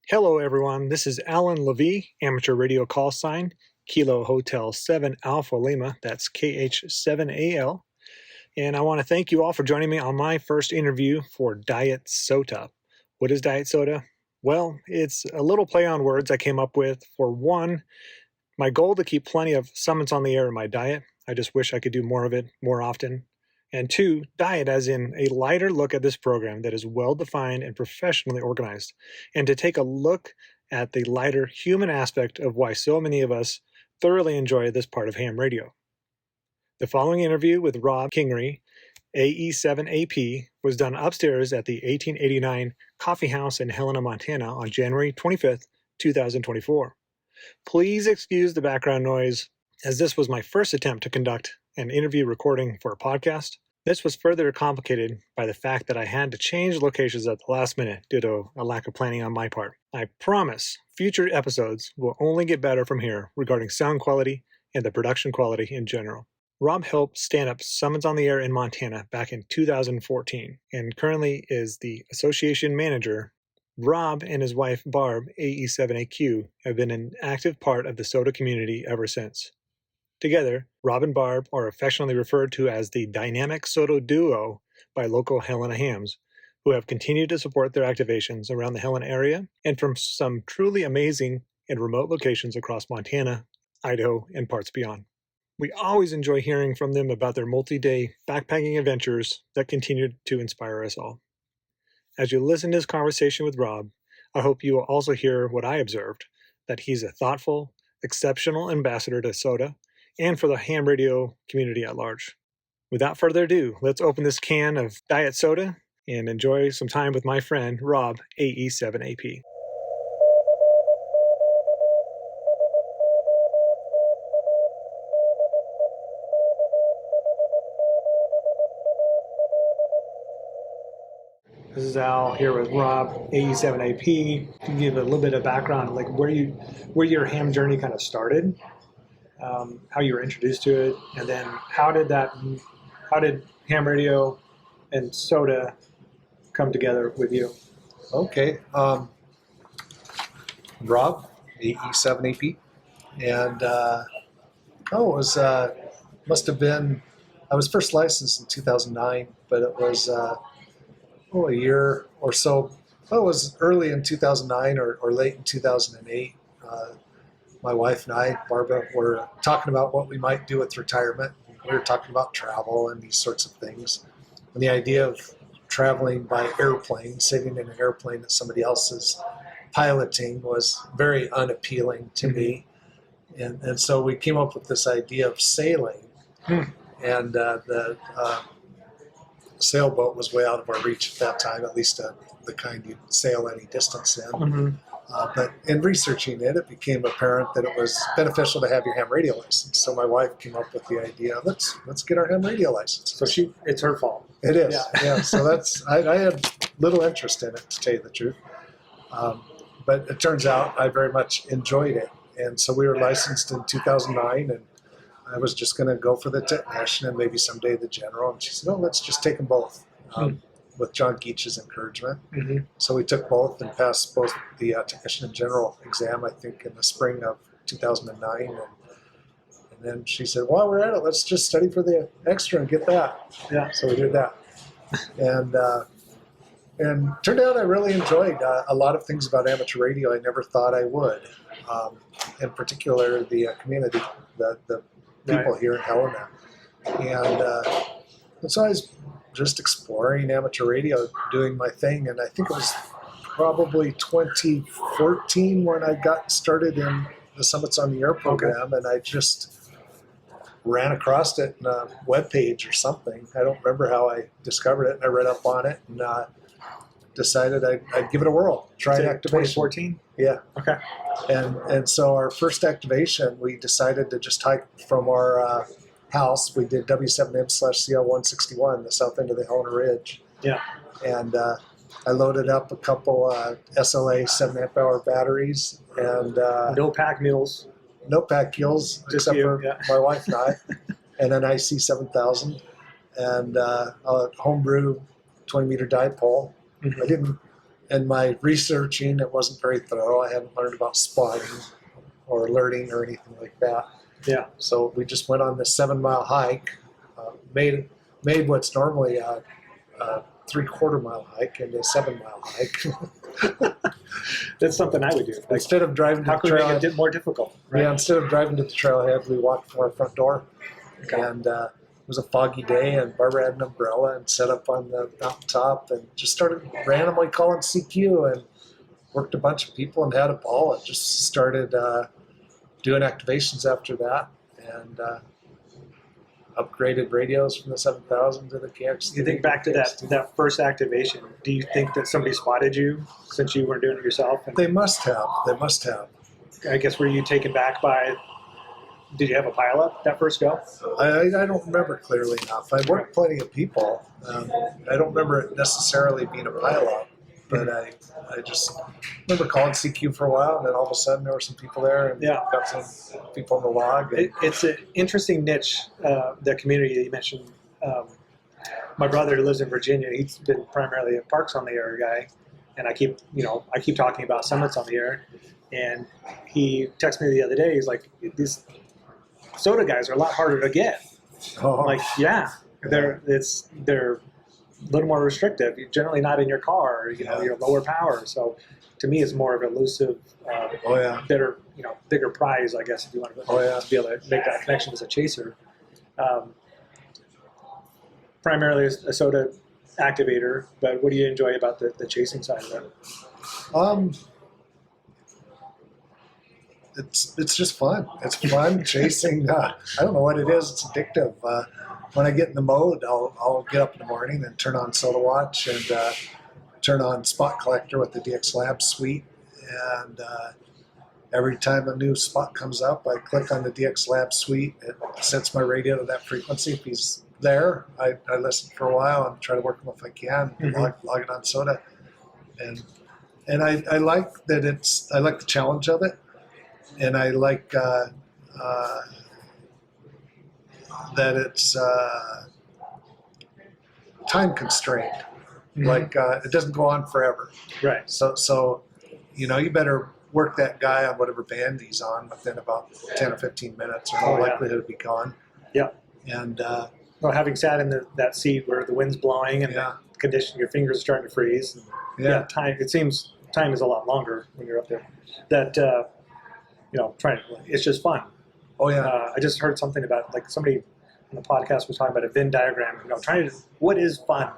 Hello, everyone. This is Alan Levy, amateur radio call sign, Kilo Hotel 7 Alpha Lima. That's KH7AL. And I want to thank you all for joining me on my first interview for Diet SOTA. What is Diet Soda? Well, it's a little play on words I came up with. For one, my goal to keep plenty of summits on the air in my diet. I just wish I could do more of it more often. And two, diet as in a lighter look at this program that is well-defined and professionally organized, and to take a look at the lighter human aspect of why so many of us thoroughly enjoy this part of ham radio. The following interview with Rob Kingery, AE7AP, was done upstairs at the 1889 Coffee House in Helena, Montana on January 25th, 2024. Please excuse the background noise, as this was my first attempt to conduct an interview recording for a podcast. This was further complicated by the fact that I had to change locations at the last minute due to a lack of planning on my part. I promise future episodes will only get better from here regarding sound quality and the production quality in general. Rob helped stand up Summits on the Air in Montana back in 2014 and currently is the association manager. Rob and his wife Barb, AE7AQ, have been an active part of the SOTA community ever since. Together, Rob and Barb are affectionately referred to as the Dynamic SOTA Duo by local Helena hams, who have continued to support their activations around the Helena area and from some truly amazing and remote locations across Montana, Idaho, and parts beyond. We always enjoy hearing from them about their multi-day backpacking adventures that continue to inspire us all. As you listen to this conversation with Rob, I hope you will also hear what I observed, that he's a thoughtful, exceptional ambassador to SOTA and for the ham radio community at large. Without further ado, let's open this can of Diet Soda and enjoy some time with my friend Rob, AE7AP. This is Al here with Rob, AE7AP. To give a little bit of background, like where your ham journey kind of started, how you were introduced to it, and then how did ham radio and SOTA come together with you? Okay, Rob, AE7AP, and must have been, I was first licensed in 2009, but it was a year or so. Well, it was early in 2009 or late in 2008. My wife and I, Barbara, were talking about what we might do with retirement. We were talking about travel and these sorts of things. And the idea of traveling by airplane, sitting in an airplane that somebody else is piloting, was very unappealing to me. And so we came up with this idea of sailing. And the sailboat was way out of our reach at that time, at least the kind you'd sail any distance in. But in researching it, it became apparent that it was beneficial to have your ham radio license. So my wife came up with the idea, let's get our ham radio license. So it's her fault. It is, yeah. So I had little interest in it, to tell you the truth. But it turns out I very much enjoyed it. And so we were licensed in 2009, and I was just going to go for the technician and maybe someday the general. And she said, no, let's just take them both. With John Geach's encouragement. So we took both and passed both the technician and general exam, I think, in the spring of 2009. And then she said, while we're at it, let's just study for the extra and get that. Yeah. So we did that. And turned out I really enjoyed a lot of things about amateur radio I never thought I would. In particular, the community, the people here in Helena. And so I was just exploring amateur radio, doing my thing, and I think it was probably 2014 when I got started in the Summits on the Air program, and I just ran across it in a web page or something. I don't remember how I discovered it. I read up on it and decided I'd give it a whirl, try an activation. 2014? Yeah. Okay. And so our first activation, we decided to just hike from our house. We did W7M/CL161, the south end of the Helena Ridge. Yeah. And I loaded up a couple SLA 7 amp-hour batteries and no pack mules. No pack mules, except for my wife and I, and an IC 7000 and a homebrew 20-meter dipole. I didn't and my researching, it wasn't very thorough. I hadn't learned about spotting or alerting or anything like that. Yeah. So we just went on this 7-mile hike, made what's normally a 3/4 mile hike into a 7-mile hike. That's something I would do. Like, Instead of driving to how the can we trail, make it more difficult? Right? yeah, instead of driving to the trailhead, we walked from our front door, and it was a foggy day, and Barbara had an umbrella and set up on the mountaintop and just started randomly calling CQ and worked a bunch of people and had a ball and just started doing activations after that, and upgraded radios from the 7000 to the KX. You think back to that first activation, do you think that somebody spotted you since you weren't doing it yourself? And They must have. They must have. I guess, were you taken back by, did you have a pileup that first go? I don't remember clearly enough. I worked plenty of people. I don't remember it necessarily being a pileup, but I just remember calling CQ for a while, and then all of a sudden there were some people there, and got some people on the log. And It's an interesting niche, the community that you mentioned. My brother who lives in Virginia, he's been primarily a Parks on the Air guy, and I keep talking about Summits on the Air, and he texted me the other day. He's like, these SOTA guys are a lot harder to get. I'm like, they're a little more restrictive. You're generally not in your car. You're lower power. So to me, it's more of an elusive, better, bigger prize, I guess, if you want to, to be able to make that connection as a chaser. Primarily a SOTA activator, but what do you enjoy about the chasing side of it? It's just fun. It's fun chasing. I don't know what it is. It's addictive. When I get in the mode, I'll get up in the morning and turn on SOTA Watch and turn on Spot Collector with the DX Lab suite. And every time a new spot comes up, I click on the DX Lab suite. It sets my radio to that frequency. If he's there, I listen for a while and try to work him if I can. Log it on SOTA. And I like that I like the challenge of it. And I like that it's time constrained. Like it doesn't go on forever. Right. So you better work that guy on whatever band he's on within about 10 or 15 minutes, or more likelihood to be gone. Yeah. And having sat in that seat where the wind's blowing and the condition, your fingers are starting to freeze. And, time. It seems time is a lot longer when you're up there. That. It's just fun. Oh yeah. I just heard something about, like, somebody on the podcast was talking about a Venn diagram. What is fun?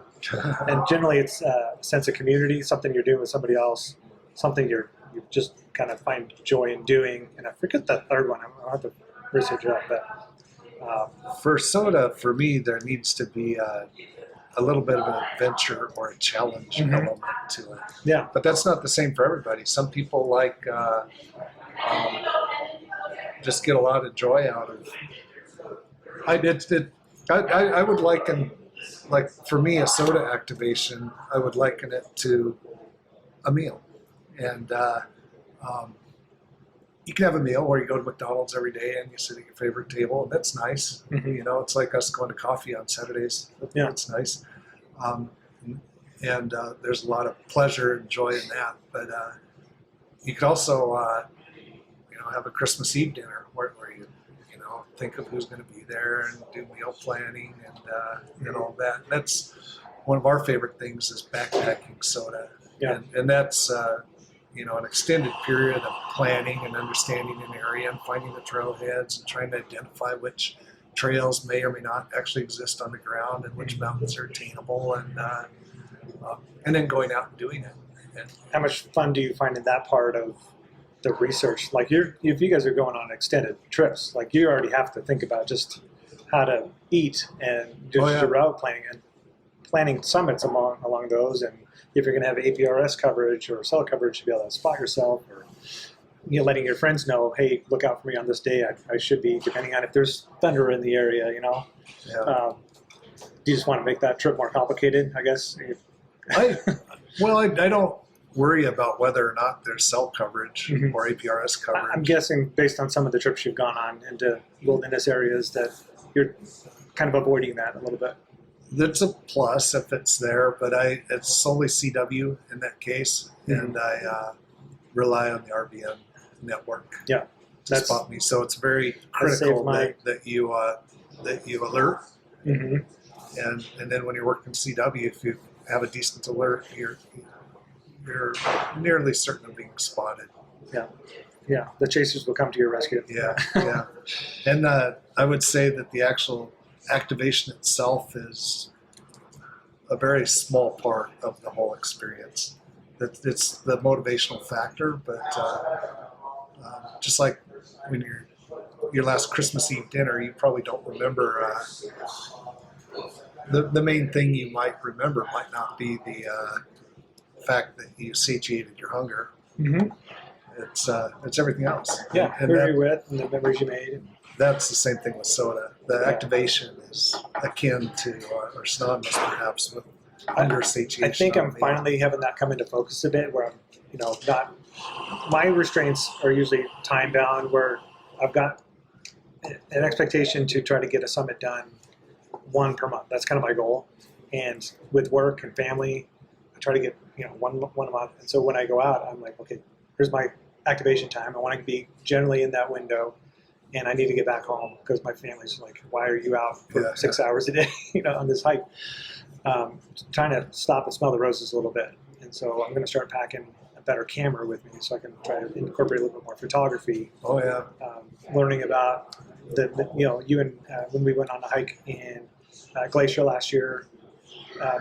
And generally, it's a sense of community, something you're doing with somebody else, something you just kind of find joy in doing. And I forget the third one. I'll have to research it out. But for SOTA, for me, there needs to be a little bit of an adventure or a challenge element to it. Yeah. But that's not the same for everybody. Some people like. Just get a lot of joy out of. I would liken, like, for me, a SOTA activation, I would liken it to a meal, and you can have a meal where you go to McDonald's every day and you sit at your favorite table, and that's nice. It's like us going to coffee on Saturdays. That's nice, and there's a lot of pleasure and joy in that. But you could also have a Christmas Eve dinner where you think of who's going to be there and do meal planning and all that. And that's one of our favorite things is backpacking SOTA. And that's an extended period of planning and understanding an area and finding the trailheads and trying to identify which trails may or may not actually exist on the ground and which mountains are attainable, and then going out and doing it. And how much fun do you find in that part of the research? Like, if you guys are going on extended trips, like, you already have to think about just how to eat and do your route planning and planning summits along those. And if you're going to have APRS coverage or cell coverage to be able to spot yourself, or letting your friends know, hey, look out for me on this day. I should be, depending on if there's thunder in the area. Do you just want to make that trip more complicated, I guess? I don't worry about whether or not there's cell coverage or APRS coverage. I'm guessing, based on some of the trips you've gone on into wilderness areas, that you're kind of avoiding that a little bit. That's a plus if it's there, but it's solely CW in that case, and I rely on the RBN network Yeah, to spot me. So it's very critical that you alert, and then when you're working CW, if you have a decent alert, you're nearly certain of being spotted. Yeah, the chasers will come to your rescue. Yeah. And I would say that the actual activation itself is a very small part of the whole experience. It's the motivational factor, but just like when your last Christmas Eve dinner, you probably don't remember. The main thing you might remember might not be the fact that you satiated your hunger. It's everything else. Yeah, who you're with and the memories you made. That's the same thing with SOTA. The activation is akin to, or synonymous perhaps, with hunger satiation. I think I'm finally having that come into focus a bit, where I'm, not. My restraints are usually time bound, where I've got an expectation to try to get a summit done one per month. That's kind of my goal. And with work and family, I try to get one a month. And so when I go out, I'm like, okay, here's my activation time. I want to be generally in that window, and I need to get back home because my family's like, why are you out for 6 hours a day, on this hike? Trying to stop and smell the roses a little bit. And so I'm going to start packing a better camera with me so I can try to incorporate a little bit more photography. Oh, yeah. Learning about you and when we went on a hike in Glacier last year,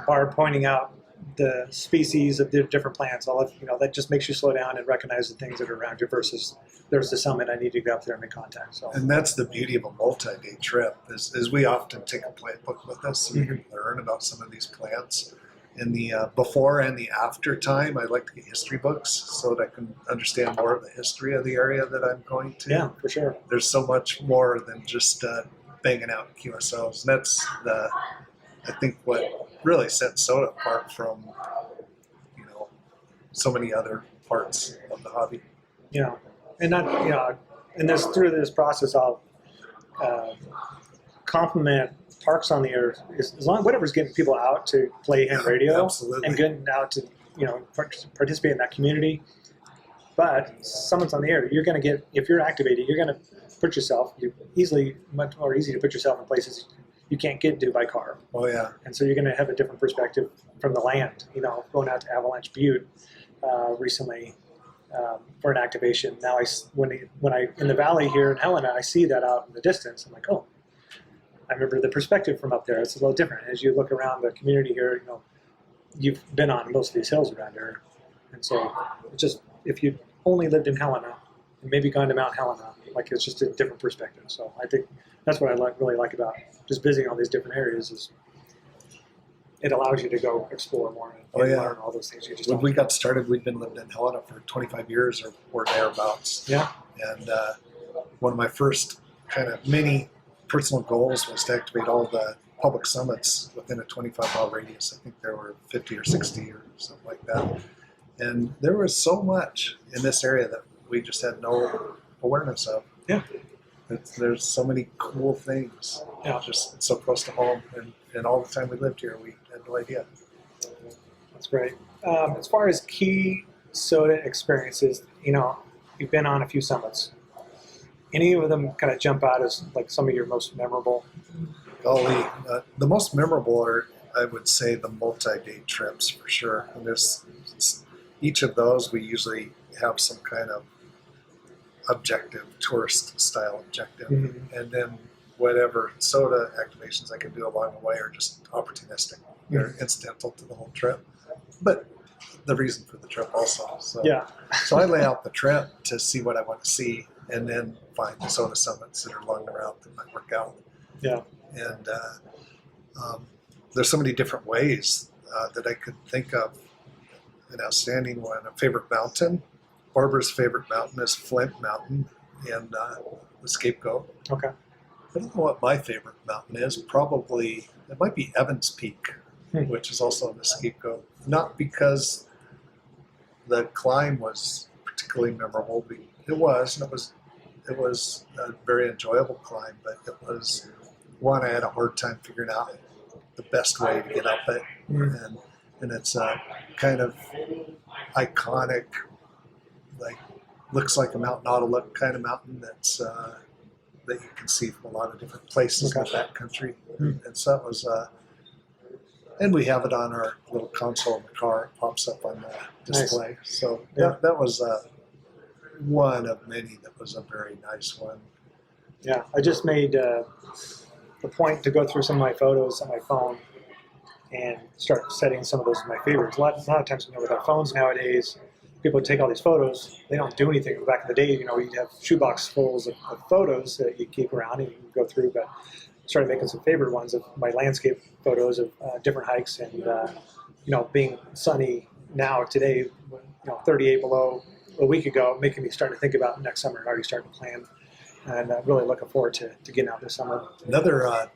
Barb pointing out the species of the different plants, that just makes you slow down and recognize the things that are around you versus there's the summit, I need to go up there and make contact. So, and that's the beauty of a multi-day trip is we often take a plant book with us so we can learn about some of these plants. In the before and the after time, I like to get history books so that I can understand more of the history of the area that I'm going to. Yeah, for sure. There's so much more than just banging out QSLs. And that's I think what really sets SOTA apart from so many other parts of the hobby. Yeah, and not and through this process, I'll compliment Parks on the Air as long whatever's getting people out to play ham radio. Absolutely. And getting out to participate in that community. But someone's on the air, you're going to get, if you're activated, you're going to put yourself much more easy to put yourself in places you can't get to by car. Oh yeah. And so you're going to have a different perspective from the land. Going out to Avalanche Butte recently for an activation. Now when I in the valley here in Helena, I see that out in the distance. I'm like, oh, I remember the perspective from up there. It's a little different. As you look around the community here, you've been on most of these hills around here. And so it's just, if you only lived in Helena and maybe gone to Mount Helena, it's just a different perspective. So I think that's what I really like about just visiting all these different areas is it allows you to go explore more and learn all those things. When we got started, we'd been living in Helena for 25 years or thereabouts. Yeah. And one of my first kind of mini personal goals was to activate all the public summits within a 25-mile radius. I think there were 50 or 60 or something like that. And there was so much in this area that we just had no awareness of. Yeah. There's so many cool things. Yeah. Just so close to home. And all the time we lived here, we had no idea. That's great. As far as key SOTA experiences, you've been on a few summits. Any of them kind of jump out as some of your most memorable? Golly, the most memorable are, I would say, the multi-day trips for sure. And there's each of those we usually have some kind of objective, tourist style objective, and then whatever SOTA activations I can do along the way are just opportunistic. They're incidental to the whole trip, but the reason for the trip also. So, so I lay out the trip to see what I want to see, and then find the SOTA summits that are along the route that might work out. Yeah. And there's so many different ways that I could think of. An outstanding one, a favorite mountain. Barbara's favorite mountain is Flint Mountain in the Scapegoat. Okay. I don't know what my favorite mountain is. Probably, it might be Evans Peak, which is also in the Scapegoat. Not because the climb was particularly memorable. It was a very enjoyable climb, but it was one I had a hard time figuring out the best way to get up it, and it's a kind of iconic, like looks like a mountain ought to look kind of mountain that's that you can see from a lot of different places in the backcountry, and so that was. And we have it on our little console in the car. It pops up on the display. Nice. So that was one of many that was a very nice one. Yeah, I just made the point to go through some of my photos on my phone and start setting some of those as my favorites. A lot of times, with our phones nowadays, people take all these photos. They don't do anything. Back in the day, you'd have shoebox fulls of photos that you keep around and you can go through. But started making some favorite ones of my landscape photos of different hikes, and being sunny now today, 38 below a week ago, making me start to think about next summer and already starting to plan, and really looking forward to getting out this summer. Another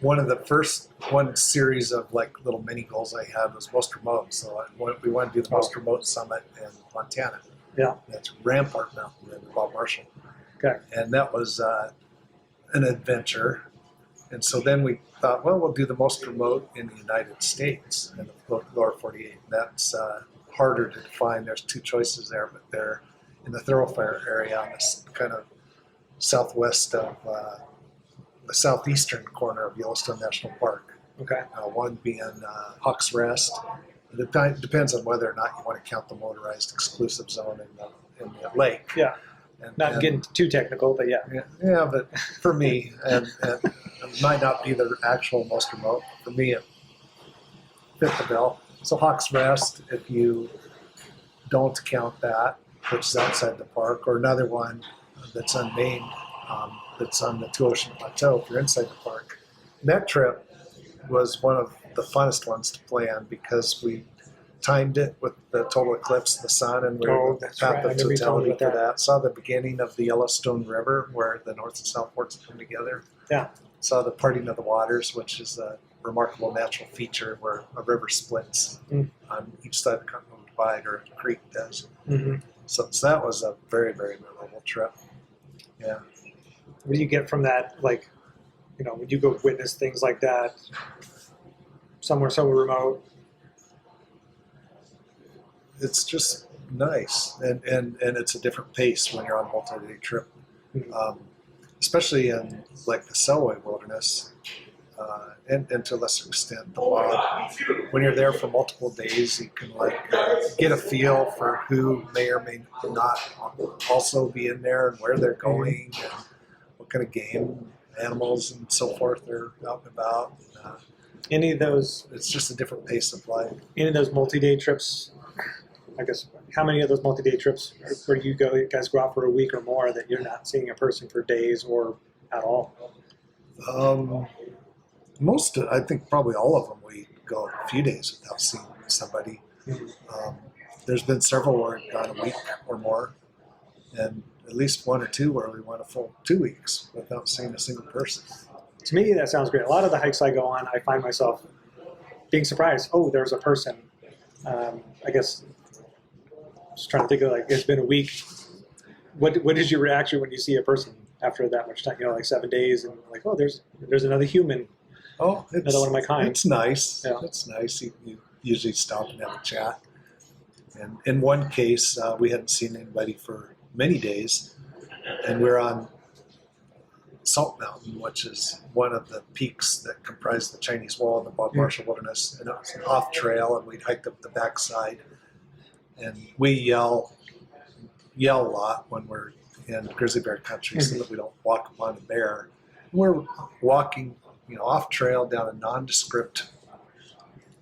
one of the first series of like little mini goals I had was most remote. So we wanted to do the most remote summit in Montana. Yeah, that's Rampart Mountain in Bob Marshall. Okay, and that was an adventure. And so then we thought, well, we'll do the most remote in the United States in the lower 48. That's harder to define. There's two choices there, but they're in the thoroughfare area on this kind of southwest of the southeastern corner of Yellowstone National Park. Okay. One being Hawks Rest. It depends on whether or not you want to count the motorized exclusive zone in the lake. Yeah. Not getting too technical, but yeah. Yeah, but for me, and it might not be the actual most remote. For me, it fit the bill. So Hawks Rest, if you don't count that, which is outside the park, or another one that's unnamed, that's on the Two Ocean Plateau, if you're inside the park. And that trip was one of the funnest ones to plan because we timed it with the total eclipse of the sun, and we were path of totality for that. Saw the beginning of the Yellowstone River where the North and South Forks come together. Yeah. Saw the parting of the waters, which is a remarkable natural feature where a river splits on each side of the Continental Divide, or a creek does. Mm-hmm. So that was a very, very memorable trip. Yeah. What do you get from that? Like, when you go witness things like that somewhere so remote? It's just nice, and it's a different pace when you're on a multi-day trip, especially in like the Selway Wilderness, and to a lesser extent the wild. When you're there for multiple days, you can get a feel for who may or may not also be in there, and where they're going, and what kind of game, animals, and so forth they're out and about. Any of those? It's just a different pace of life. Any of those multi-day trips? I guess, how many of those multi-day trips where you guys go out for a week or more that you're not seeing a person for days or at all? Most, I think probably all of them, we go a few days without seeing somebody. There's been several where we've gone a week or more, and at least one or two where we went a full 2 weeks without seeing a single person. To me, that sounds great. A lot of the hikes I go on, I find myself being surprised. Oh, there's a person. I guess just trying to think of, it's been a week. What is your reaction when you see a person after that much time? 7 days, and oh, there's another human. Oh, another one of my kind. It's nice. Yeah. It's nice. You usually stop and have a chat. And in one case, we hadn't seen anybody for many days, and we're on Salt Mountain, which is one of the peaks that comprise the Chinese Wall in the Bob Marshall Wilderness, and it was an off trail, and we'd hiked up the backside, and we yell a lot when we're in grizzly bear country so that we don't walk upon a bear. We're walking, off trail down a nondescript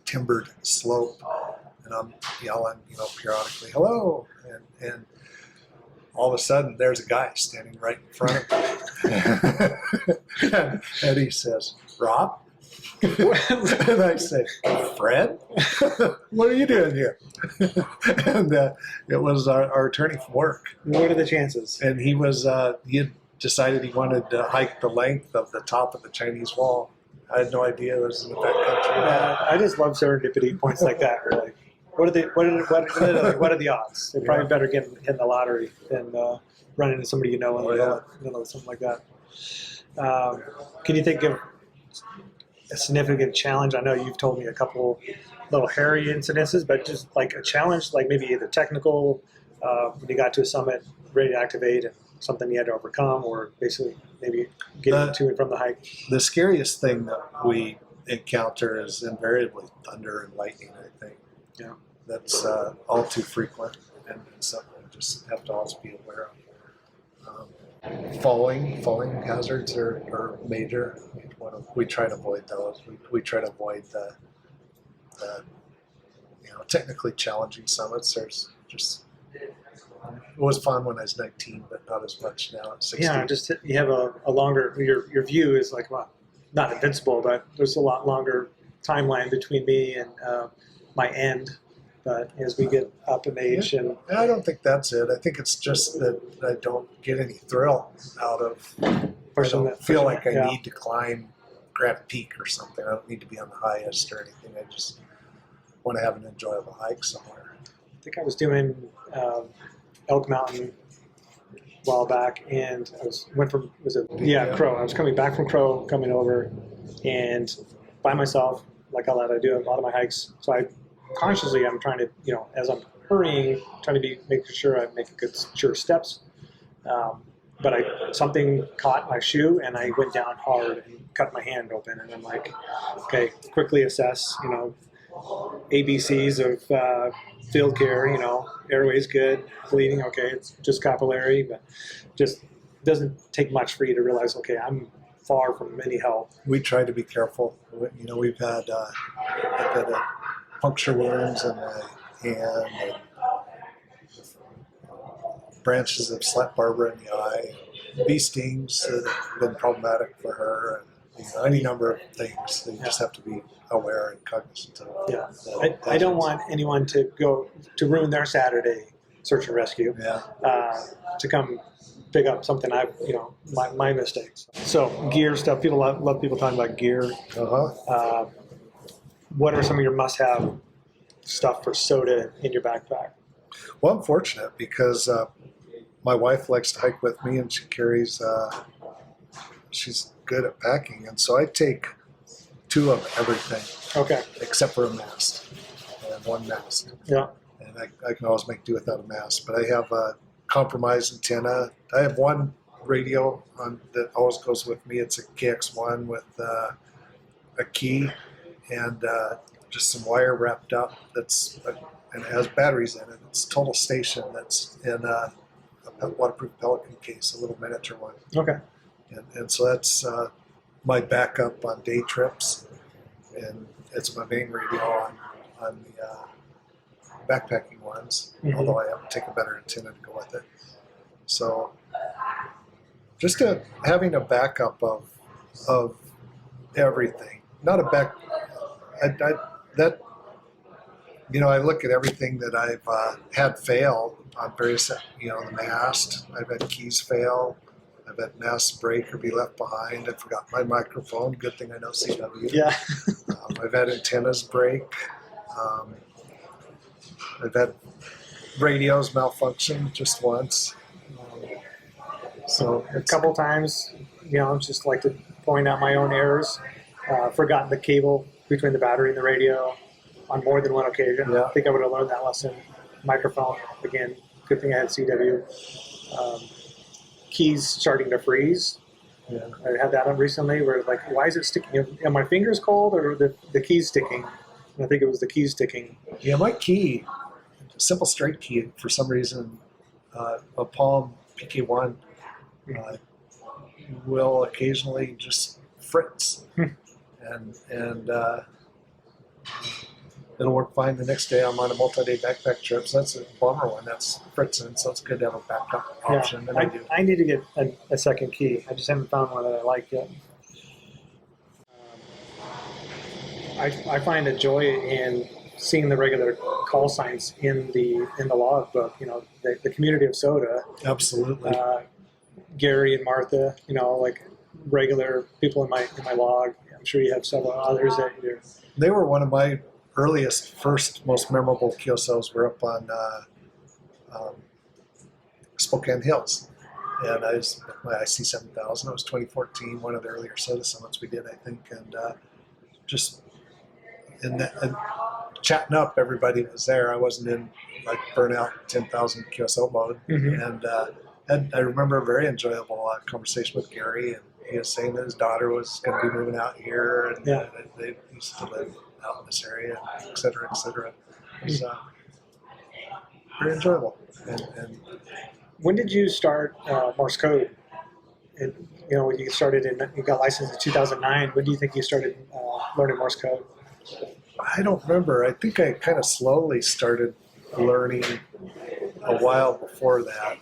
timbered slope, and I'm yelling, periodically, hello, and all of a sudden, there's a guy standing right in front of me. and he says, Rob? And I say, Fred? What are you doing here? And it was our attorney from work. What are the chances? And he had decided he wanted to hike the length of the top of the Chinese Wall. I had no idea it was in the backcountry. I just love serendipity points like that. Where what are the odds? They're probably better getting in the lottery than running into somebody something like that. Can you think of a significant challenge? I know you've told me a couple little hairy incidences, but just like a challenge, like maybe either technical, when you got to a summit, ready to activate, and something you had to overcome, or basically maybe getting to and from the hike. The scariest thing that we encounter is invariably thunder and lightning, I think. Yeah. That's all too frequent and something we just have to always be aware of. Falling hazards are major. We try to avoid those. We try to avoid the technically challenging summits. There's just it was fun when I was 19, but not as much now at 16. Yeah, just you have a longer, your view is like, well, not invincible, but there's a lot longer timeline between me and my end. But as we get up in age, and I don't think that's it. I think it's just that I don't get any thrill out of. I don't feel like I need to climb Granite Peak or something. I don't need to be on the highest or anything. I just want to have an enjoyable hike somewhere. I think I was doing Elk Mountain a while back, and I went from Crow. I was coming back from Crow, coming over, and by myself, like I do a lot of my hikes. So consciously I'm trying to, as I'm hurrying, trying to making sure I make good sure steps. But something caught my shoe and I went down hard and cut my hand open. And I'm like, okay, quickly assess, ABCs of field care, airway's good, bleeding, okay, it's just capillary, but just doesn't take much for you to realize, okay, I'm far from any help. We try to be careful. We've had I've had puncture wounds in my hand, and branches have slapped Barbara in the eye, bee stings that have been problematic for her, and any number of things that you just have to be aware and cognizant of. Yeah, I don't want anyone to ruin their Saturday search and rescue. Yeah. To come pick up something my mistakes. So gear stuff. People love people talking about gear. What are some of your must-have stuff for SOTA in your backpack? Well, I'm fortunate because my wife likes to hike with me, and she carries. She's good at packing, and so I take 2 of everything. Okay. Except for a mast. I have 1 mast. Yeah. And I can always make do without a mast. But I have a compromised antenna. I have 1 radio that always goes with me. It's a KX1 with a key and just some wire wrapped up. And it has batteries in it. It's a total station that's in a waterproof Pelican case, a little miniature one. Okay. And so that's my backup on day trips, and it's my main radio on the backpacking ones, although I have to take a better antenna to go with it. So just having a backup of everything, not a back. I look at everything that I've had fail on various, the mast. I've had keys fail. I've had masts break or be left behind. I forgot my microphone. Good thing I know CW. Yeah. I've had antennas break. I've had radios malfunction just once. So a couple times, just like to point out my own errors. Forgotten the cable between the battery and the radio on more than one occasion. Yeah. I think I would have learned that lesson. Microphone, again, good thing I had CW. Keys starting to freeze. Yeah. I had that one recently where like, why is it sticking? Are my fingers cold or the keys sticking? And I think it was the keys sticking. Yeah, my key, simple straight key, for some reason, a Palm PK1 will occasionally just fritz. And it'll work fine the next day. I'm on a multi-day backpack trip, so that's a bummer one. That's fritzing, so it's good to have a backup option. Yeah, And I need to get a second key. I just haven't found one that I like yet. I find a joy in seeing the regular call signs in the log book. The community of SOTA. Absolutely. Gary and Martha. Like regular people in my log. I'm sure you have several others that you're. They were one of my first, most memorable QSOs. Were up on Spokane Hills, and I was my IC7000. It was 2014, one of the earlier SOTA summits we did, I think, and just and chatting up. Everybody was there. I wasn't in like burnout 10,000 QSO mode, and I remember a very enjoyable conversation with Gary, and he was saying that his daughter was going to be moving out here, and they used to live out in this area, et cetera, et cetera. It was very enjoyable. And when did you start Morse code? And you got licensed in 2009. When do you think you started learning Morse code? I don't remember. I think I kind of slowly started learning a while before that.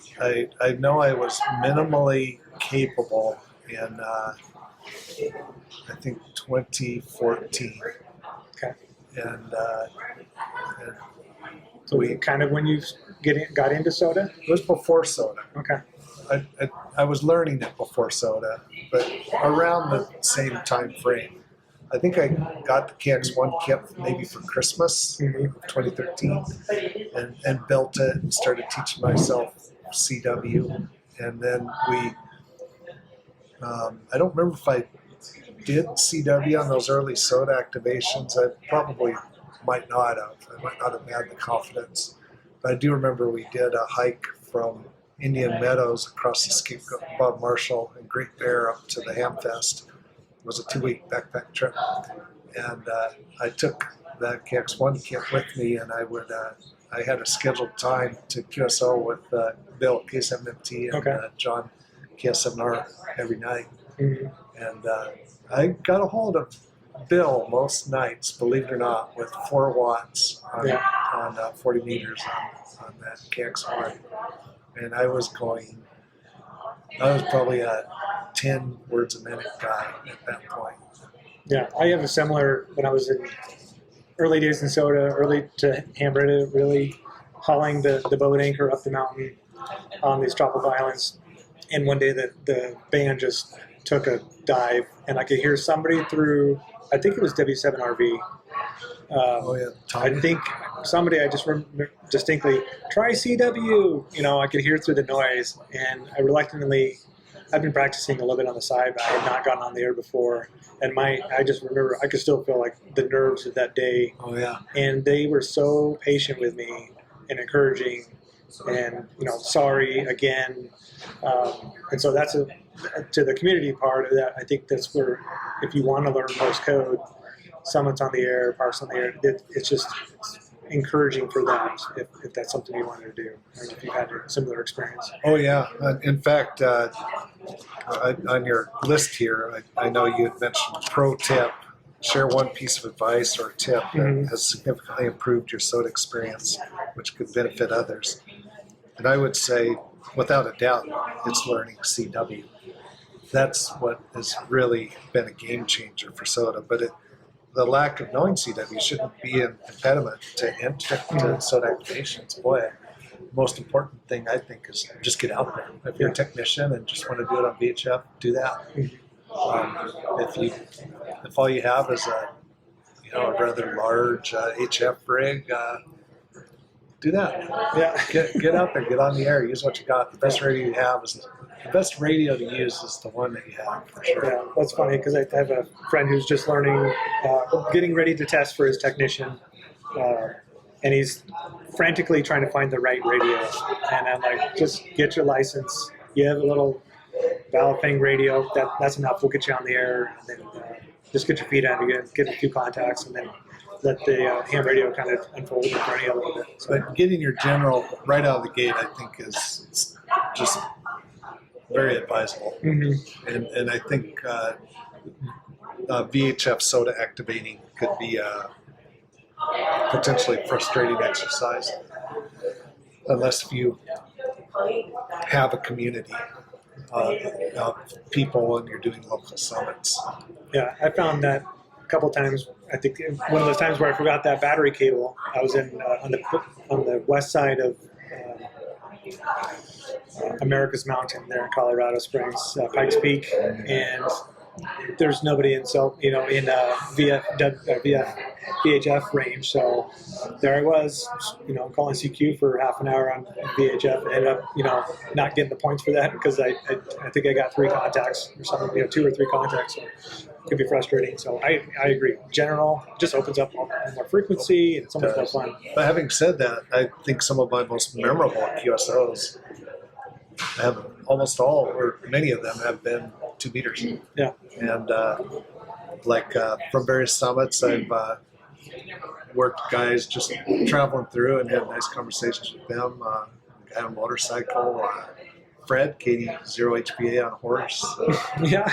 I know I was minimally capable in I think 2014. Okay. And so kind of when you got into SOTA? It was before SOTA. Okay. I was learning it before SOTA, but around the same time frame. I think I got the KX1 kit maybe for Christmas of 2013 and built it and started teaching myself CW. And then I don't remember if I did CW on those early SOTA activations. I probably might not have. I might not have had the confidence. But I do remember we did a hike from Indian Meadows across the Scapegoat Bob Marshall and Great Bear up to the Hamfest. It was a 2-week backpack trip. And I took the KX1 kit with me, and I had a scheduled time to QSO with Bill at AE7AP and John KS7R every night. And I got a hold of Bill most nights, believe it or not, with 4 watts on 40 meters on that KX1. And I was probably a 10 words a minute guy at that point. Yeah, I have a similar, when I was in early days in SOTA, early to Hamburg, really hauling the boat anchor up the mountain on these tropical islands. And one day the band just took a dive, and I could hear somebody through, I think it was W7RV. I think somebody, I just remember distinctly, try CW. I could hear through the noise, and I reluctantly, I've been practicing a little bit on the side, but I had not gotten on the air before. And I just remember, I could still feel like the nerves of that day. Oh yeah. And they were so patient with me and encouraging, and sorry again. And so that's to the community part of that. I think that's where, if you want to learn Morse code, someone's on the air, Park's on the air. It's just encouraging for them if that's something you wanted to do. I don't know if you've had a similar experience. Oh yeah. In fact, on your list here, I know you had mentioned pro tip. Share one piece of advice or tip that has significantly improved your SOTA experience, which could benefit others. And I would say, without a doubt, it's learning CW. That's what has really been a game changer for SOTA. But the lack of knowing CW shouldn't be an impediment to SOTA activations. Boy, the most important thing I think is just get out there. If you're a technician and just want to do it on VHF, do that. If all you have is a rather large HF rig, do that. Yeah. Get out there, get on the air, use what you got. The best radio you have the best radio to use is the one that you have, for sure. Yeah, that's funny because I have a friend who's just learning, getting ready to test for his technician, and he's frantically trying to find the right radio. And I'm like, just get your license. You have a little Baofeng radio. That's enough. We'll get you on the air. And then just get your feet under, get a few contacts, and then let the ham radio kind of unfold in front of you a little bit. So, but getting your general right out of the gate, I think, is just very advisable. And I think VHF SOTA activating could be a potentially frustrating exercise unless you have a community of people and you're doing local summits. Yeah, I found that a couple times. I think one of those times where I forgot that battery cable. I was in on the west side of America's Mountain there in Colorado Springs, Pikes Peak, and there's nobody in VHF range. So there I was, calling CQ for half an hour on VHF, and ended up, not getting the points for that because I think I got 3 contacts or something, 2 or 3 contacts. So could be frustrating. So I agree. General just opens up more frequency and so much more fun. But having said that, I think some of my most memorable QSOs have almost all, or many of them, have been 2 meters. Yeah. And from various summits, I've worked guys just traveling through and had nice conversations with them. Guy on a motorcycle, Fred, KD0HPA on a horse. Yeah.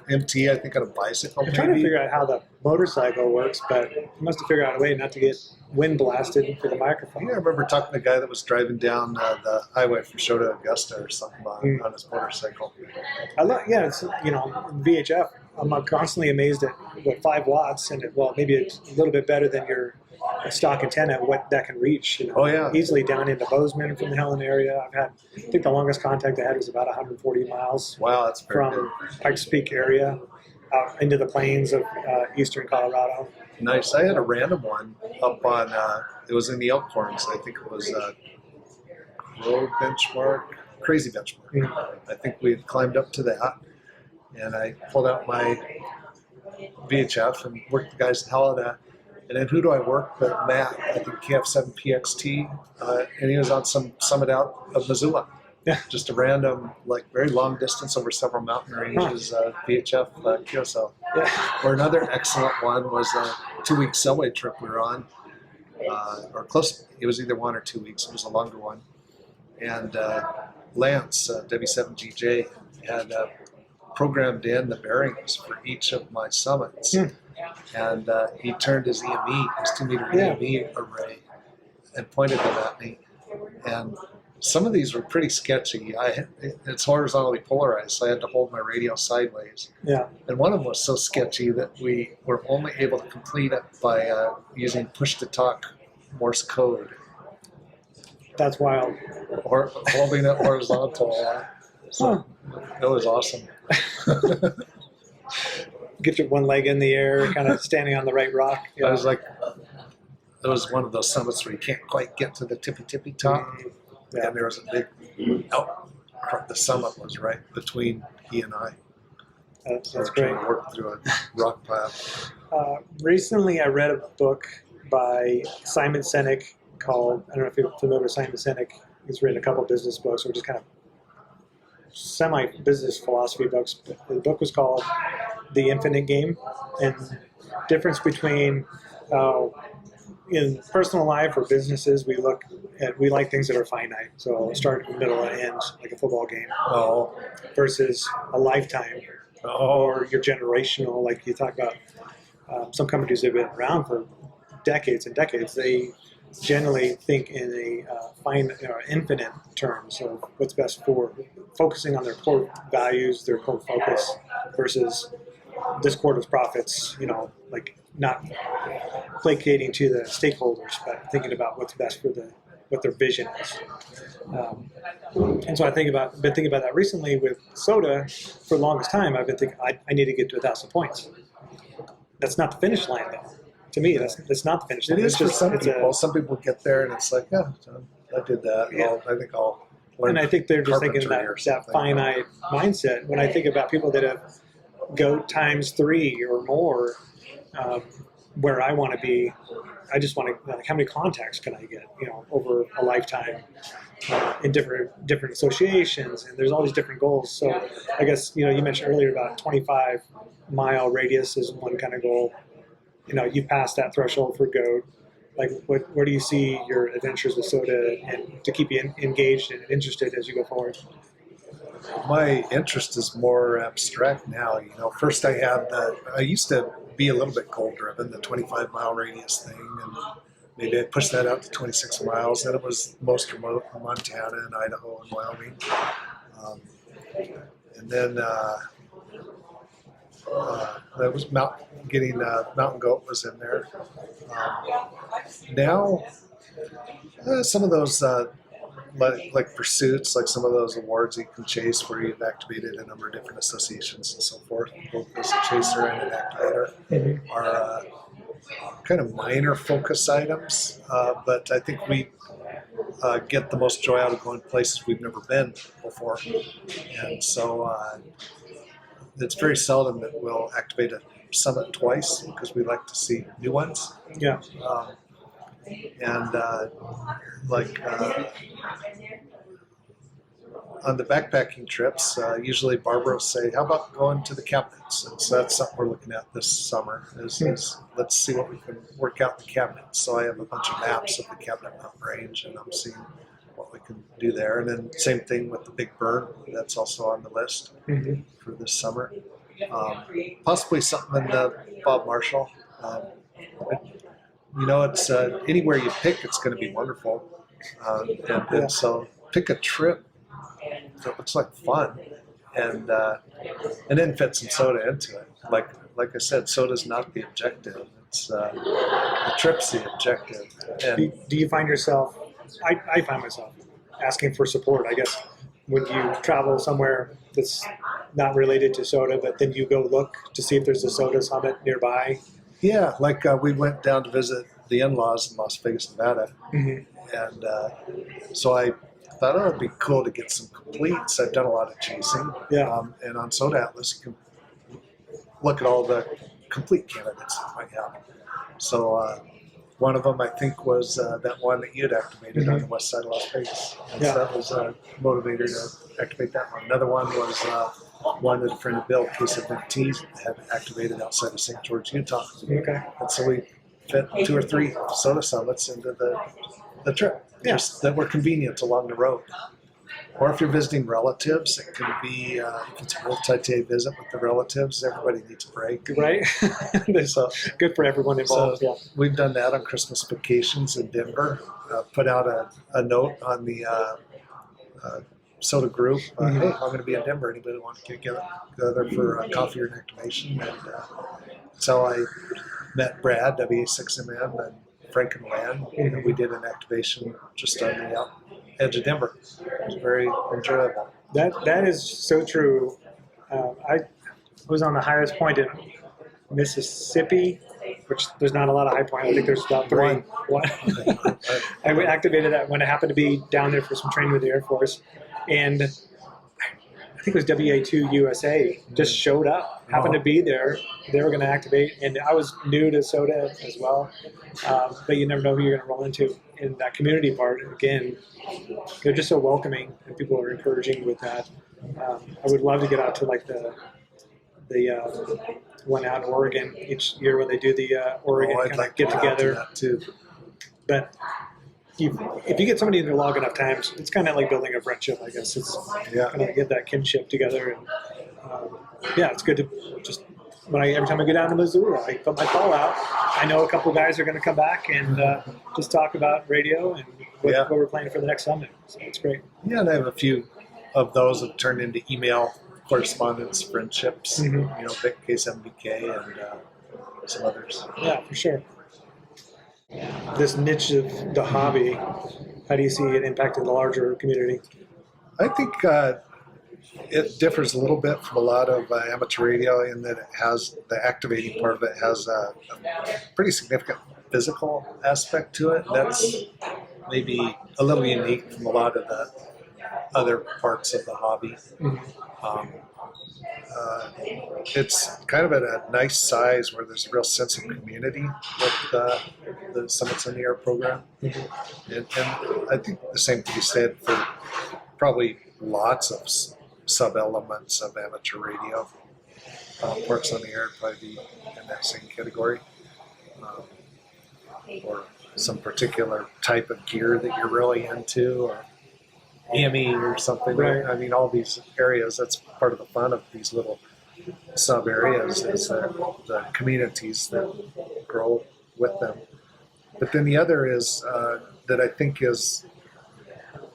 MT, I think, on a bicycle. I'm trying to figure out how the motorcycle works, but you must have figured out a way not to get wind blasted for the microphone. Yeah, I remember talking to a guy that was driving down the highway from SOTA to Augusta or something on his motorcycle. It's, VHF, I'm constantly amazed at 5 watts, and maybe it's a little bit better than your stock antenna, what that can reach. Easily down into Bozeman from the Helena area. I think the longest contact I had was about 140 miles. Wow, that's very from Pikes Peak area out into the plains of eastern Colorado. Nice. I had a random one up on, it was in the Elkhorns. I think it was Crazy Benchmark. Mm-hmm. I think we had climbed up to that, and I pulled out my VHF and worked the guys the hell out of that. And then who do I work but Matt, I think KF7PXT, and he was on some summit out of Missoula. Yeah. Just a random, very long distance over several mountain ranges, VHF QSL. Yeah. Or another excellent one was a 2-week subway trip we were on, or close. It was either 1 or 2 weeks. It was a longer one. And Lance, W7GJ, had programmed in the bearings for each of my summits. And he turned his EME, his 2-meter EME array, and pointed them at me. And some of these were pretty sketchy. It's horizontally polarized, so I had to hold my radio sideways. Yeah. And one of them was so sketchy that we were only able to complete it by using push-to-talk Morse code. That's wild. Or holding it horizontal. So it was awesome. Get your one leg in the air, kind of standing on the right rock. Yeah. I was like, it was one of those summits where you can't quite get to the tippy top. Yeah. And there was a big, the summit was right between he and I. That's great. To work through a rock pile. Recently, I read a book by Simon Sinek called, I don't know if you're familiar with Simon Sinek. He's written a couple of business books, or just kind of semi-business philosophy books. The book was called The Infinite Game, and difference between in personal life or businesses, we like things that are finite. So start, middle, and end, like a football game. Versus a lifetime, or your generational, like you talk about. Some companies that have been around for decades and decades. They generally think in a infinite terms of what's best for focusing on their core values, their core focus, versus this quarter's profits. Like not placating to the stakeholders, but thinking about what's best for what their vision is. And so been thinking about that recently with SOTA. For the longest time, I've been thinking I need to get to 1,000 points. That's not the finish line, though. To me, that's not the finish line. It is for some people. Some people get there and it's like, yeah, I did that. Yeah. I think I'll learn. And I think they're just thinking that finite mindset. When I think about people that have go times 3 or more, where I want to be, I just want to, how many contacts can I get, over a lifetime in different associations, and there's all these different goals. So I guess, you mentioned earlier about 25-mile radius is one kind of goal. You pass that threshold for GOAT. Like, where do you see your adventures with SOTA and to keep you engaged and interested as you go forward? My interest is more abstract now. First I used to be a little bit goal-driven, the 25-mile radius thing, and maybe I pushed that out to 26 miles. Then it was most remote in Montana and Idaho and Wyoming. And then that was Mountain Goat was in there. Now, some of those like pursuits, like some of those awards you can chase where you've activated a number of different associations and so forth, both as a chaser and an activator, are kind of minor focus items. But I think we get the most joy out of going places we've never been before. And so it's very seldom that we'll activate a summit twice because we like to see new ones. Yeah. And like on the backpacking trips, usually Barbara will say, "How about going to the cabinets?" And so that's something we're looking at this summer. Is let's see what we can work out in the cabinets. So I have a bunch of maps of the Cabinet Mountain Range, and I'm seeing what we can do there. And then same thing with the Big Burn. That's also on the list for this summer. Possibly something in the Bob Marshall. It's anywhere you pick, it's going to be wonderful. And so pick a trip that looks like fun, and then fit some SOTA into it. Like I said, SOTA's not the objective. It's the trip's the objective. And Do you find yourself? I find myself asking for support. I guess when you travel somewhere that's not related to SOTA, but then you go look to see if there's a SOTA summit nearby. yeah, like we went down to visit the in-laws in Las Vegas, Nevada, and so I thought, it'd be cool to get some completes. I've done a lot of chasing, and on SOTA Atlas, you can look at all the complete candidates that might have. So one of them, I think, was that one that you had activated on the west side of Las Vegas. And so that was a motivator to activate that one. Another one was one that a friend of Bill, Case had activated outside of St. George, Utah. Okay. And so we fit 2 or 3 SOTA summits into the trip, just that were convenient along the road. Or if you're visiting relatives, it can be, if it's a multi-day visit with the relatives, everybody needs a break. Right? So good for everyone involved. So we've done that on Christmas vacations in Denver. Put out a note on the SOTA group. Hey, I'm going to be in Denver. Anybody want to get together for a coffee or an activation? And so I met Brad, AE7AP, and Frank and Lan, and we did an activation just on the edge of Denver. It was very enjoyable. That is so true. I was on the highest point in Mississippi, which there's not a lot of high point. I think there's about 3. One. I activated that when I happened to be down there for some training with the Air Force, and I think it was WA2 USA just showed up, happened to be there. They were going to activate, and I was new to SOTA as well. But you never know who you're going to run into in that community part. Again, they're just so welcoming, and people are encouraging with that. I would love to get out to like the one out in Oregon each year when they do the Oregon kind of get together. That too. But if you get somebody in there long enough times, it's kind of like building a friendship, I guess. It's kind of get that kinship together, and it's good to just every time I go down to Missoula, I put my call out. I know a couple of guys are going to come back and just talk about radio and what we're playing for the next summit. So it's great. Yeah, and I have a few of those that turned into email correspondence, friendships. Vic AE7AP and some others. Yeah, for sure. This niche of the hobby, how do you see it impacting the larger community? I think it differs a little bit from a lot of amateur radio in that it has the activating part of it has a pretty significant physical aspect to it. That's maybe a little unique from a lot of the other parts of the hobby. It's kind of at a nice size where there's a real sense of community with the Summits in the Air program. And I think the same can be said for probably lots of sub-elements of amateur radio. Parks on the Air would probably be in that same category. Or some particular type of gear that you're really into, or EME or something. Right. I mean, all these areas, that's part of the fun of these little sub areas is the communities that grow with them. But then the other is that I think is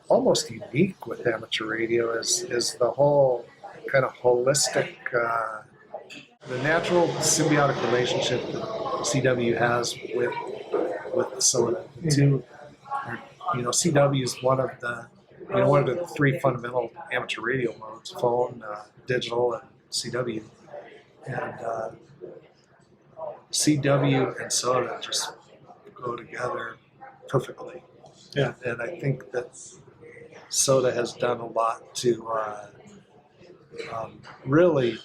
almost unique with amateur radio is the whole kind of holistic, the natural symbiotic relationship that CW has with SOTA. CW is one of the 3 fundamental amateur radio modes: phone, digital, and CW. And CW and SOTA just go together perfectly. Yeah. And I think that SOTA has done a lot to really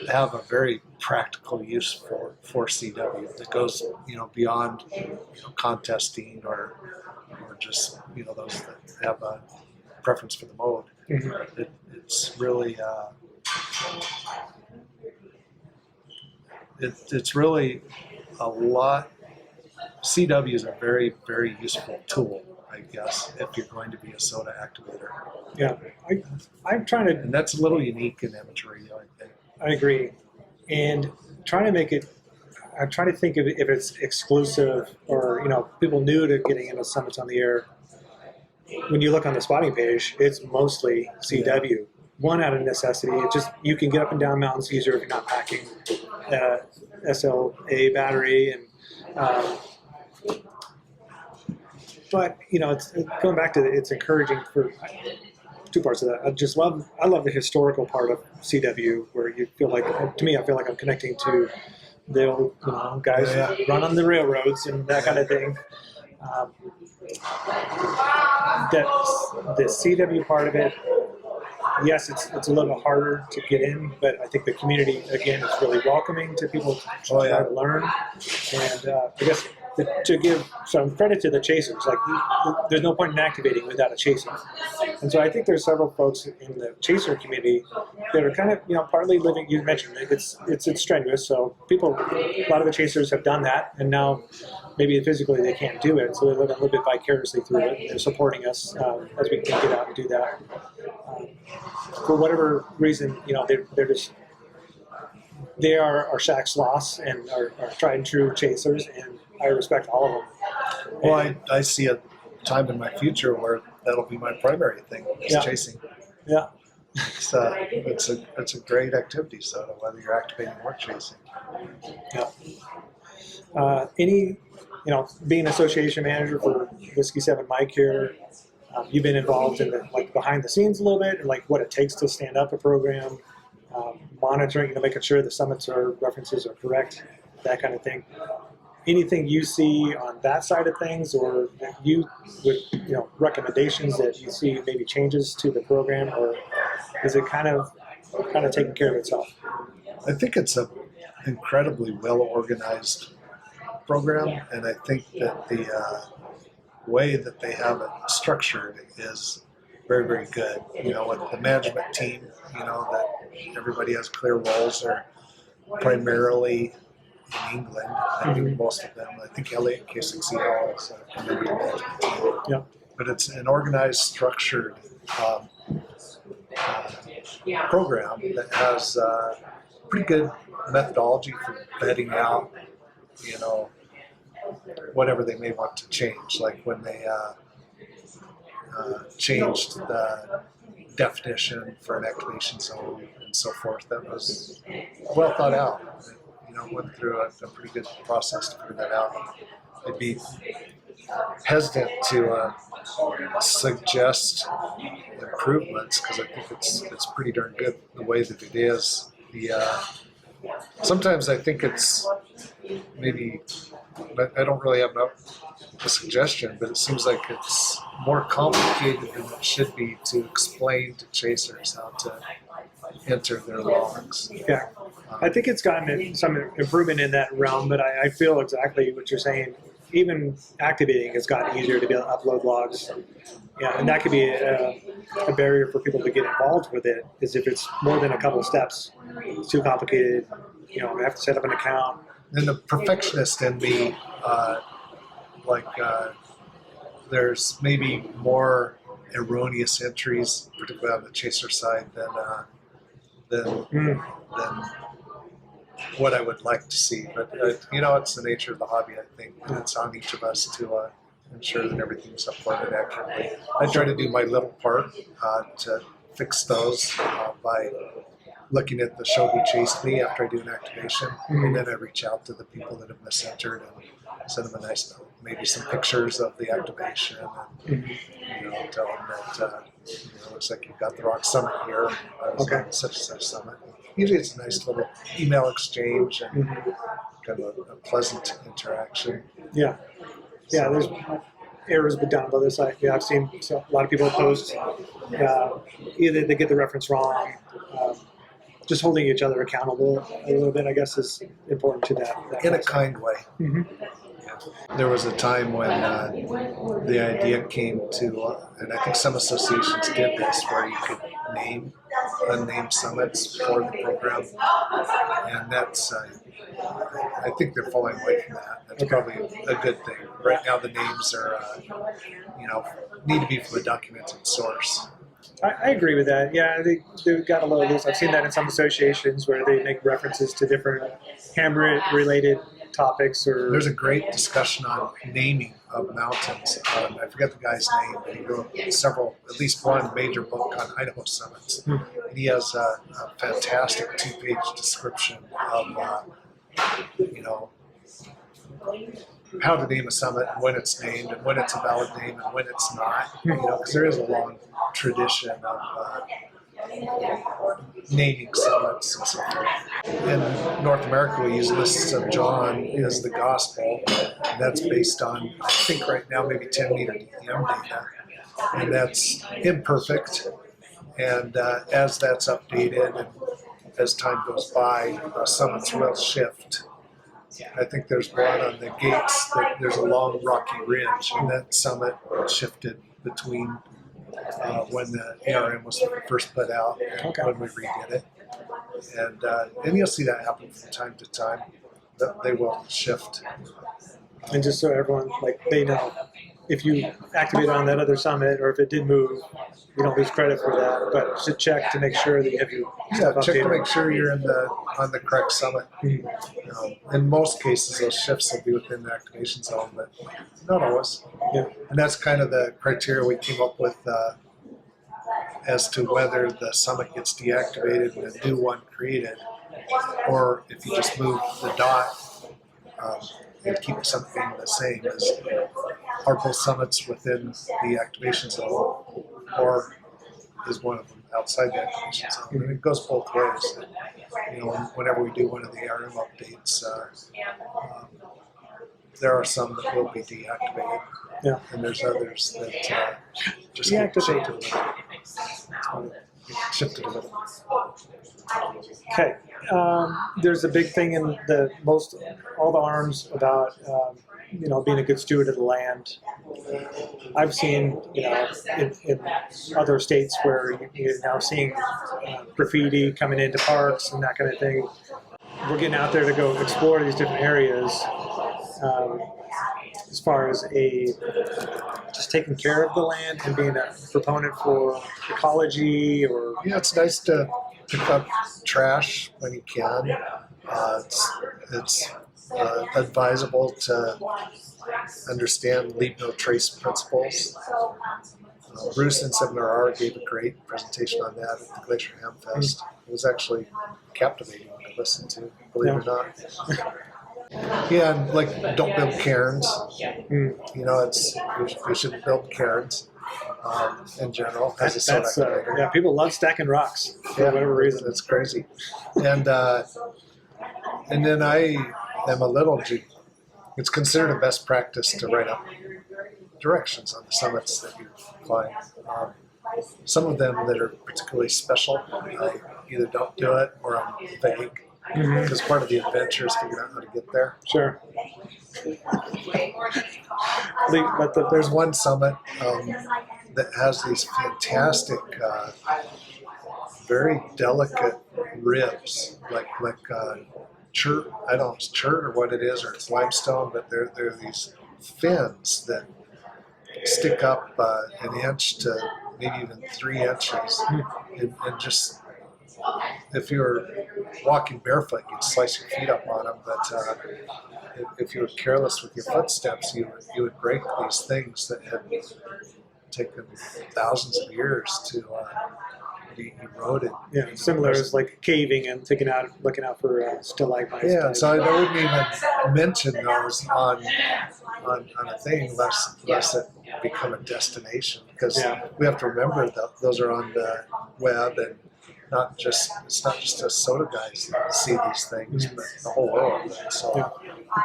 have a very practical use for CW that goes, beyond, contesting or just, those that have a preference for the mode. Mm-hmm. It's really it's really a lot. CW is a very, very useful tool, I guess, if you're going to be a SOTA activator. Yeah, I'm trying to. And that's a little unique in amateur radio, I think. I agree, and trying to make it. I'm trying to think of if it's exclusive or people new to getting into summits on the air. When you look on the spotting page, it's mostly CW. Yeah. One, out of necessity. It just, you can get up and down mountains easier if you're not packing SLA battery, and but it's going back to it's encouraging for two parts of that. I love the historical part of CW, where you feel like, to me, I feel like I'm connecting to the old guys who run on the railroads and that kind of thing. That the CW part of it, yes, it's a little bit harder to get in, but I think the community, again, is really welcoming to people to try to learn. And I guess to give some credit to the chasers, like there's no point in activating without a chaser. And so I think there's several folks in the chaser community that are kind of, partly living, you mentioned it's strenuous, so a lot of the chasers have done that, and now maybe physically they can't do it, so they're living a little bit vicariously through it. They're supporting us as we can get out and do that. For whatever reason, they are our Shaq's loss and our tried and true chasers, and I respect all of them. Well, I see a time in my future where that'll be my primary thing, is chasing. Yeah. It's a great activity, so whether you're activating or chasing. Yeah. Being an association manager for Whiskey 7 Mike here, you've been involved in the behind the scenes a little bit, and what it takes to stand up a program, monitoring, making sure the summits or references are correct, that kind of thing. Anything you see on that side of things, or with recommendations that you see, maybe changes to the program, or is it kind of taking care of itself? I think it's an incredibly well organized program, and I think that the way that they have it structured is very, very good. With the management team, that everybody has clear roles. They're primarily in England. I think most of them. I think Elliot K6E is a member of the management team. Yeah. But it's an organized, structured program that has pretty good methodology for vetting out, whatever they may want to change. Like when they changed the definition for an activation zone and so forth, that was well thought out. Went through a pretty good process to figure that out. I'd be hesitant to suggest improvements, because I think it's pretty darn good the way that it is. Sometimes I think it's maybe, I don't really have a suggestion, but it seems like it's more complicated than it should be to explain to chasers how to enter their logs. Yeah, I think it's gotten some improvement in that realm, but I feel exactly what you're saying. Even activating has gotten easier to be able to upload logs. Yeah, and that could be a barrier for people to get involved with it, is if it's more than a couple of steps. It's too complicated. You have to set up an account. And the perfectionist in me, there's maybe more erroneous entries, particularly on the chaser side, than what I would like to see. But it's the nature of the hobby, I think, and it's on each of us to ensure that everything's uploaded accurately. I try to do my little part to fix those by looking at the show who chased me after I do an activation, and then I reach out to the people that have misentered and send them a nice note, maybe some pictures of the activation, and tell them that looks like you've got the wrong summit here. I was on such and such summit. Usually it's a nice little email exchange and kind of a pleasant interaction. Yeah. Yeah, there's errors but down on the other side. Yeah, I've seen a lot of people post either they get the reference wrong, just holding each other accountable a little bit, I guess, is important to that in a concept. kind way. Mm-hmm. There was a time when the idea came to, and I think some associations did this, where you could name unnamed summits for the program, and that's, I think they're falling away from that. That's probably a good thing. Right now, the names are, need to be from a documented source. I agree with that. Yeah, they got a little loose. I've seen that in some associations where they make references to different hammer-related topics. Or there's a great discussion on naming of mountains. I forget the guy's name, but he wrote at least one major book on Idaho summits. And he has a fantastic 2-page description of, how to name a summit, and when it's named, and when it's a valid name, and when it's not. Because there is a long tradition of naming summits and so forth. In North America, we use lists of John as the gospel, and that's based on, I think right now, maybe 10-meter DEM data, and that's imperfect. And as that's updated and as time goes by, summits will shift. I think there's one on the gates that there's a long rocky ridge, and that summit shifted between when the ARM was first put out and when we redid it. And you'll see that happen from time to time. They will shift. And just so everyone, they know, if you activate on that other summit, or if it did move, you don't lose credit for that. But should check to make sure that you have your stuff updated. Check to make sure you're on the correct summit. In most cases, those shifts will be within the activation zone, but not always. Yeah. And that's kind of the criteria we came up with as to whether the summit gets deactivated and a new one created, or if you just move the dot and keep something the same. Are both summits within the activation zone, or is one of them outside the activation zone? And it goes both ways. Whenever we do one of the ARM updates, there are some that will be deactivated, and there's others that just get shifted a little. Okay. There's a big thing in all the ARMs about being a good steward of the land. I've seen in other states where you're now seeing graffiti coming into parks and that kind of thing. We're getting out there to go explore these different areas. As far as just taking care of the land and being a proponent for ecology, or it's nice to pick up trash when you can. It's advisable to understand leave no trace principles. Bruce in Seminar R gave a great presentation on that at the Glacier Ham Fest. It was actually captivating to listen to, believe it or not. Yeah, and don't build cairns. We shouldn't build cairns in general. People love stacking rocks for whatever reason. It's crazy. And then I am a little. It's considered a best practice to write up directions on the summits that you climb. Some of them that are particularly special, I either don't do it or I'm vague. Because part of the adventure is figuring out how to get there. Sure. There's one summit that has these fantastic, very delicate ribs, like chert. I don't know if it's chert or what it is, or it's limestone, but there are these fins that stick up an inch to maybe even 3 inches, and just. If you were walking barefoot, you'd slice your feet up on them. But if you were careless with your footsteps, you would break these things that had taken thousands of years to be eroded. Yeah, similar as like caving and looking out for stalagmites. Yeah, so I wouldn't even mention those on a thing unless it become a destination, because we have to remember that those are on the web, and it's not just us SOTA guys that see these things, but the whole world. So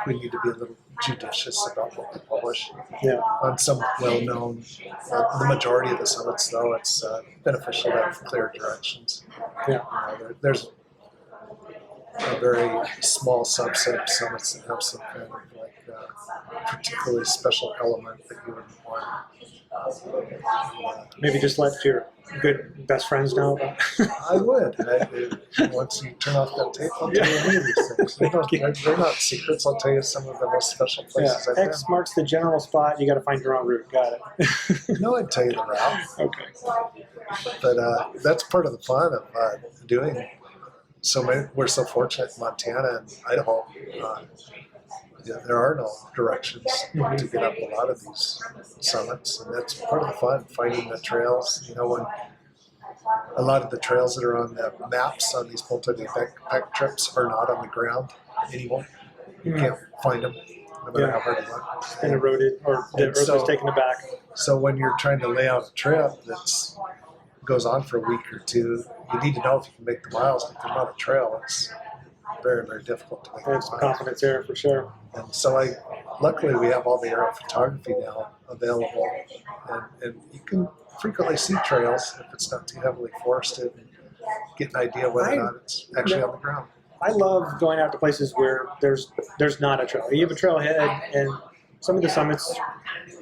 we need to be a little judicious about what we publish. Yeah. On some well-known, the majority of the summits, though, it's beneficial to have clear directions. Yeah. There's a very small subset of summits that have some kind of like particularly special element that you wouldn't want. Maybe just let your good best friends know. I would. Once you turn off that tape, I'll tell you any of these things. They're not secrets. I'll tell you some of the most special places I've been. X marks the general spot. You got to find your own route. Got it. No, I'd tell you the route. Okay. But that's part of the fun of doing. We're so fortunate in Montana and Idaho. There are no directions to get up a lot of these summits, and that's part of the fun, finding the trails. When a lot of the trails that are on the maps on these multi-day backpack trips are not on the ground anymore. You can't find them, no matter how hard you look. Been eroded, or the earth was taken aback. So when you're trying to lay out a trip that's goes on for a week or two, you need to know if you can make the miles. If there's not a trail, it's very, very difficult to make. There's some confidence there for sure. And so luckily we have all the aerial photography now available, and you can frequently see trails if it's not too heavily forested, and get an idea whether or not it's actually on the ground. I love going out to places where there's not a trail. You have a trailhead, and some of the summits,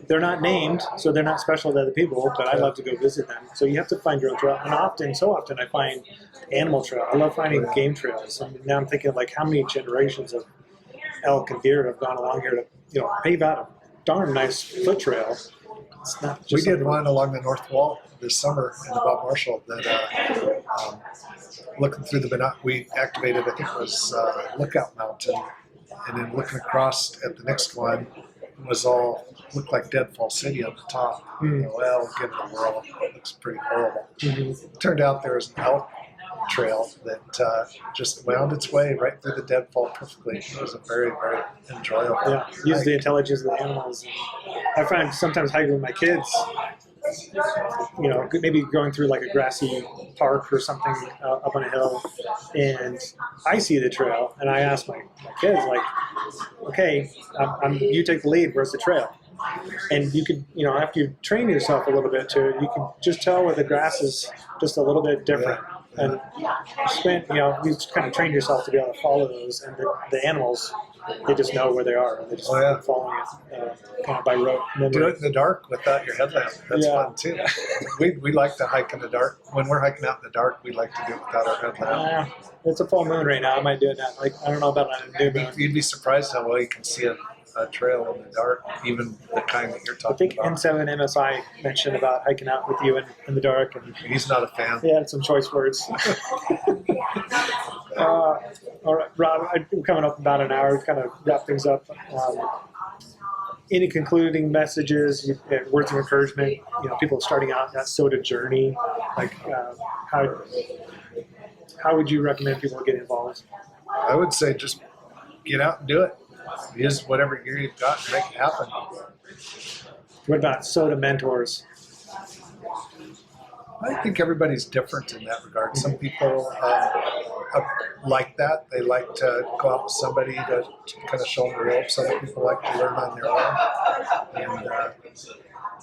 they're not named, so they're not special to other people, but I love to go visit them. So you have to find your own trail. And so often I find animal trail. I love finding game trails. And now I'm thinking, like, how many generations of elk and deer have gone along here to, pave out a darn nice foot trail. It's not just we did one along the North Wall this summer in the Bob Marshall that looking through we activated, I think it was Lookout Mountain, and then looking across at the next one, was looked like Deadfall City on the top. Well, we'll give it a whirl. It looks pretty horrible. It turned out there was an elk trail that just wound its way right through the deadfall perfectly. It was a very, very enjoyable. Yeah, use the intelligence of the animals. I find sometimes hiking with my kids, maybe going through like a grassy park or something up on a hill, and I see the trail, and I ask my kids, like, okay, you take the lead, where's the trail? And you could, after you train yourself a little bit you can just tell where the grass is just a little bit different. And you just kind of train yourself to be able to follow those, and the animals, they just know where they are, and they just keep following it kind of by rote. Do it in the dark without your headlamp. That's fun too. We like to hike in the dark. When we're hiking out in the dark, we like to do it without our headlamp. It's a full moon right now. I might do it now. Like, I don't know about on a new moon. You'd be surprised how well you can see a trail in the dark, even the kind that you're talking about. I think N7 MSI mentioned about hiking out with you in the dark. And he's not a fan. He had some choice words. All right, Rob, we're coming up about an hour to kind of wrap things up. Any concluding messages, words of encouragement, people starting out that SOTA journey, like how would you recommend people get involved? I would say just get out and do it. Use whatever gear you've got and make it happen. What about SOTA mentors? I think everybody's different in that regard. Some people like that. They like to go out with somebody to kind of show them the ropes. Other people like to learn on their own.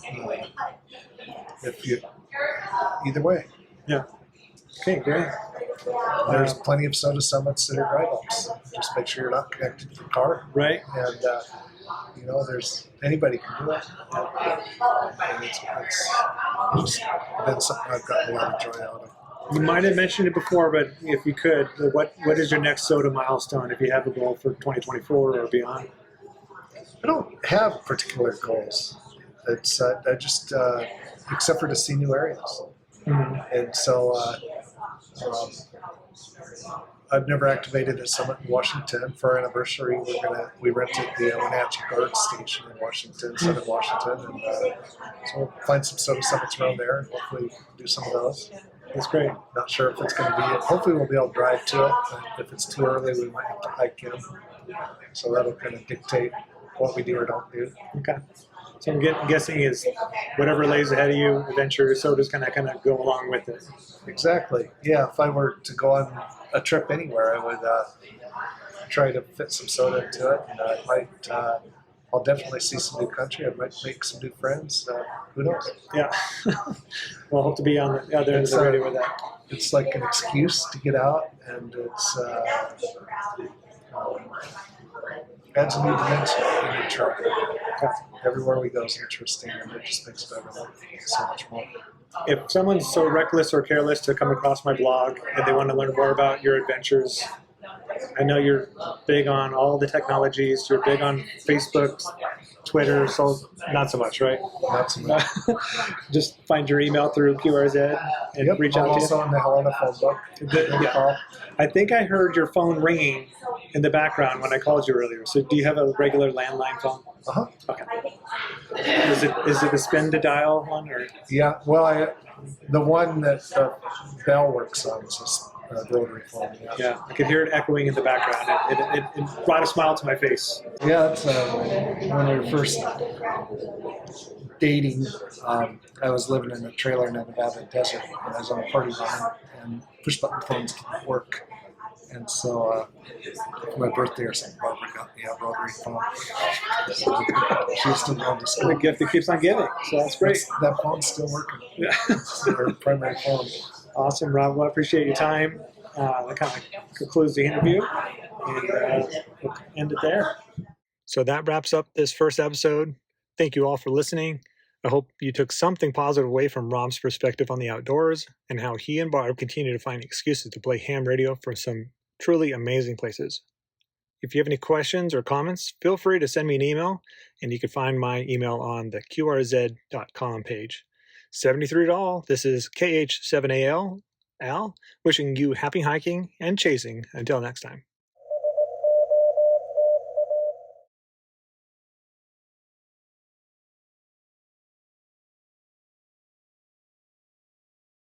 And either way. Yeah. Okay, great. There's plenty of SOTA summits that are drive-ups. Just make sure you're not connected to the car. Right. And, anybody can do it. And it's just been something I've gotten a lot of joy out of. You might have mentioned it before, but if you could, what is your next SOTA milestone if you have a goal for 2024 or beyond? I don't have particular goals. It's I just except for to see new areas. And so I've never activated a summit in Washington. For our anniversary, we rented the Wenatchee Guard Station in Washington, Southern Washington, and so we'll find some SOTA summits around there and hopefully do some of those. That's great. Not sure if it's going to be it. Hopefully we'll be able to drive to it. But if it's too early, we might have to hike in. So that'll kind of dictate what we do or don't do. Okay. So I'm guessing is whatever lays ahead of you, adventure, SOTA's kind of go along with it. Exactly. Yeah. If I were to go on a trip anywhere, I would try to fit some SOTA into it, and I might I'll definitely see some new country. I might make some new friends. Who knows? Yeah. We'll hope to be on the other end of the radio with that. It's like an excuse to get out, and adds a new dimension in your trip. Everywhere we go is interesting, and it just makes it so much more. If someone's so reckless or careless to come across my blog and they want to learn more about your adventures, I know you're big on all the technologies. You're big on Facebook, Twitter, so not so much, right? Not so much. Just find your email through QRZ and reach out to you. Also on the Helena phone book. Yeah. I think I heard your phone ringing in the background when I called you earlier. So do you have a regular landline phone? Uh-huh. Okay. Is it a spin to dial one or? Yeah. Well, the one that the bell works on is a rotary phone. Yeah, I could hear it echoing in the background. It brought a smile to my face. Yeah, that's when we were first dating. I was living in a trailer in the Nevada desert, and I was on a party line, and push-button phones didn't work. And so for my birthday or something, Barbara got me a rotary phone. She was still going to school. The gift that keeps on giving, so that's great. That phone's still working. Yeah. It's our primary phone. Awesome, Rob. Well, I appreciate your time. That kind of concludes the interview, and we'll end it there. So that wraps up this first episode. Thank you all for listening. I hope you took something positive away from Rob's perspective on the outdoors and how he and Barb continue to find excuses to play ham radio from some truly amazing places. If you have any questions or comments, feel free to send me an email, and you can find my email on the qrz.com page. 73 to all. This is KH7AL, Al, wishing you happy hiking and chasing. Until next time.